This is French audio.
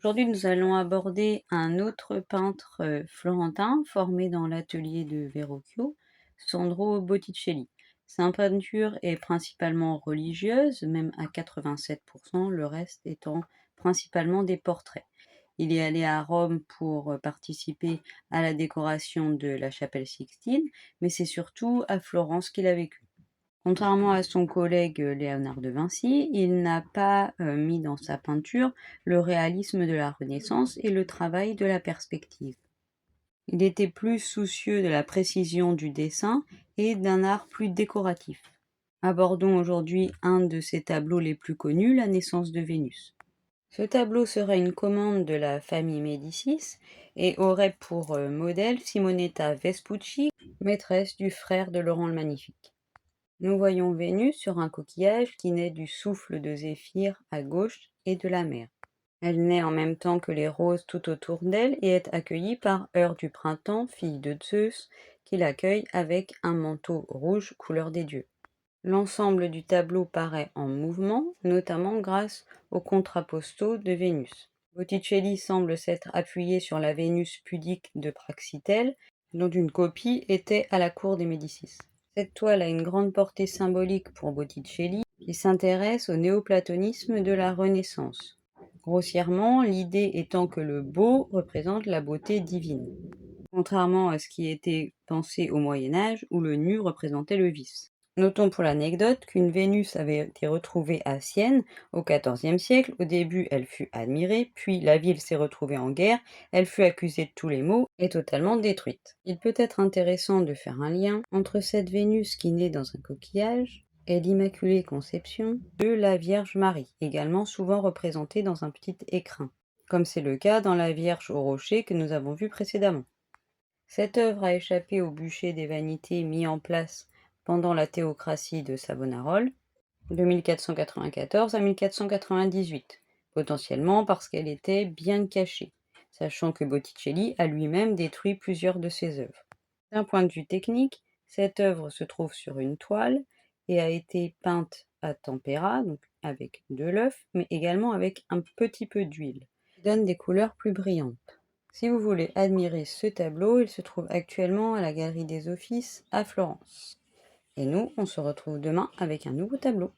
Aujourd'hui, nous allons aborder un autre peintre florentin formé dans l'atelier de Verrocchio, Sandro Botticelli. Sa peinture est principalement religieuse, même à 87%, le reste étant principalement des portraits. Il est allé à Rome pour participer à la décoration de la chapelle Sixtine, mais c'est surtout à Florence qu'il a vécu. Contrairement à son collègue Léonard de Vinci, il n'a pas mis dans sa peinture le réalisme de la Renaissance et le travail de la perspective. Il était plus soucieux de la précision du dessin et d'un art plus décoratif. Abordons aujourd'hui un de ses tableaux les plus connus, La naissance de Vénus. Ce tableau serait une commande de la famille Médicis et aurait pour modèle Simonetta Vespucci, maîtresse du frère de Laurent le Magnifique. Nous voyons Vénus sur un coquillage qui naît du souffle de Zéphyr à gauche et de la mer. Elle naît en même temps que les roses tout autour d'elle et est accueillie par Heure du printemps, fille de Zeus, qui l'accueille avec un manteau rouge couleur des dieux. L'ensemble du tableau paraît en mouvement, notamment grâce aux contrapostaux de Vénus. Botticelli semble s'être appuyé sur la Vénus pudique de Praxitèle, dont une copie était à la cour des Médicis. Cette toile a une grande portée symbolique pour Botticelli, qui s'intéresse au néoplatonisme de la Renaissance. Grossièrement, l'idée étant que le beau représente la beauté divine, contrairement à ce qui était pensé au Moyen Âge, où le nu représentait le vice. Notons pour l'anecdote qu'une Vénus avait été retrouvée à Sienne au XIVe siècle. Au début, elle fut admirée, puis la ville s'est retrouvée en guerre, elle fut accusée de tous les maux et totalement détruite. Il peut être intéressant de faire un lien entre cette Vénus qui naît dans un coquillage et l'Immaculée Conception de la Vierge Marie, également souvent représentée dans un petit écrin, comme c'est le cas dans la Vierge au rocher que nous avons vu précédemment. Cette œuvre a échappé au bûcher des vanités mis en place pendant la théocratie de Savonarole, de 1494 à 1498, potentiellement parce qu'elle était bien cachée, sachant que Botticelli a lui-même détruit plusieurs de ses œuvres. D'un point de vue technique, cette œuvre se trouve sur une toile et a été peinte à tempéra, donc avec de l'œuf, mais également avec un petit peu d'huile, qui donne des couleurs plus brillantes. Si vous voulez admirer ce tableau, il se trouve actuellement à la Galerie des Offices à Florence. Et nous, on se retrouve demain avec un nouveau tableau.